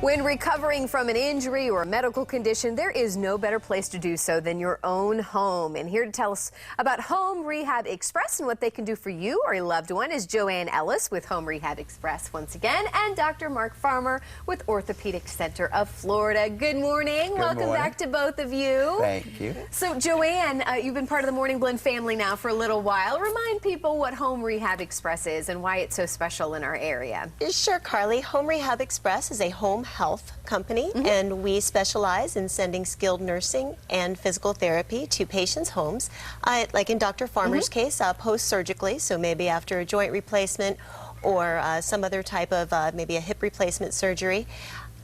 When recovering from an injury or a medical condition, there is no better place to do so than your own home. And here to tell us about Home Rehab Express and what they can do for you or a loved one is Joanne Ellis with Home Rehab Express once again, and Dr. Mark Farmer with Orthopedic Center of Florida. Good morning. Welcome back to both of you. Thank you. So, Joanne, you've been part of the Morning Blend family now for a little while. Remind people what Home Rehab Express is and why it's so special in our area. Sure, Carly. Home Rehab Express is a home health company, and we specialize in sending skilled nursing and physical therapy to patients' homes, like in Dr. Farmer's case, post-surgically, so maybe after a joint replacement or some other type of maybe a hip replacement surgery.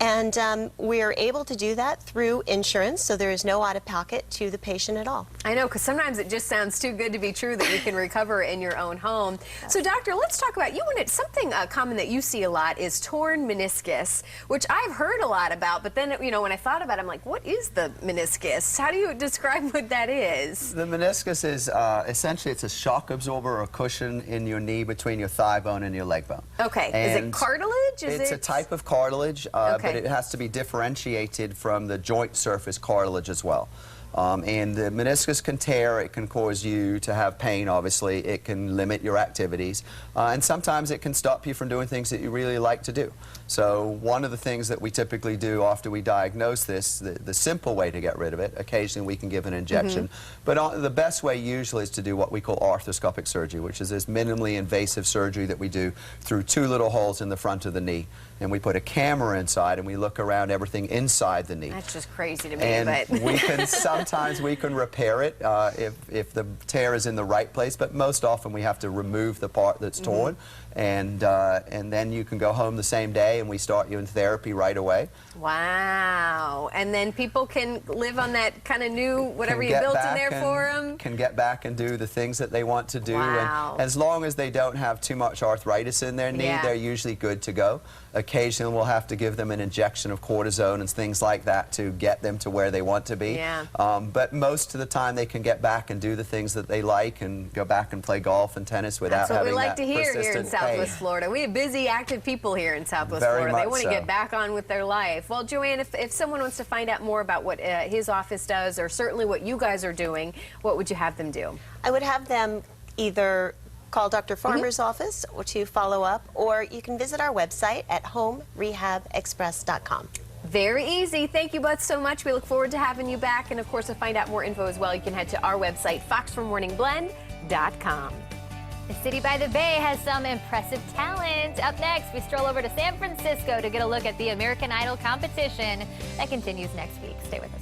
And we're able to do that through insurance, so there is no out-of-pocket to the patient at all. I know, because sometimes it just sounds too good to be true that you can recover in your own home. So, doctor, let's talk about you. And something common that you see a lot is torn meniscus, which I've heard a lot about. But then, you know, when I thought about it, I'm like, what is the meniscus? How do you describe what that is? The meniscus is essentially it's a shock absorber or cushion in your knee between your thigh bone and your leg bone. Okay. And is it cartilage? It's a type of cartilage, but it has to be differentiated from the joint surface cartilage as well. And the meniscus can tear, it can cause you to have pain, obviously, it can limit your activities, and sometimes it can stop you from doing things that you really like to do. So one of the things that we typically do after we diagnose this, the simple way to get rid of it, occasionally we can give an injection, but the best way usually is to do what we call arthroscopic surgery, which is this minimally invasive surgery that we do through two little holes in the front of the knee. And we put a camera inside and we look around everything inside the knee. That's just crazy to me. And but we can sometimes we can repair it if the tear is in the right place, but most often we have to remove the part that's torn, and then you can go home the same day and we start you in therapy right away. Wow. And then people can live on that kind of new whatever you built in there for them. Can get back and do the things that they want to do. Wow. And as long as they don't have too much arthritis in their knee, they're usually good to go. Occasionally we'll have to give them an injection of cortisone and things like that to get them to where they want to be. But most of the time they can get back and do the things that they like and go back and play golf and tennis without having that persistent pain. That's what we like to hear here in Southwest Florida. We have busy, active people here in Southwest Florida. They want to get back on with their life. Well, Joanne, if someone wants to find out more about what his office does, or certainly what you guys are doing, what would you have them do? I would have them either call Dr. Farmer's office or to follow up, or you can visit our website at homerehabexpress.com. Very easy. Thank you both so much. We look forward to having you back. And of course, to find out more info as well, you can head to our website, foxformorningblend.com. The city by the bay has some impressive talent. Up next, we stroll over to San Francisco to get a look at the American Idol competition that continues next week. Stay with us.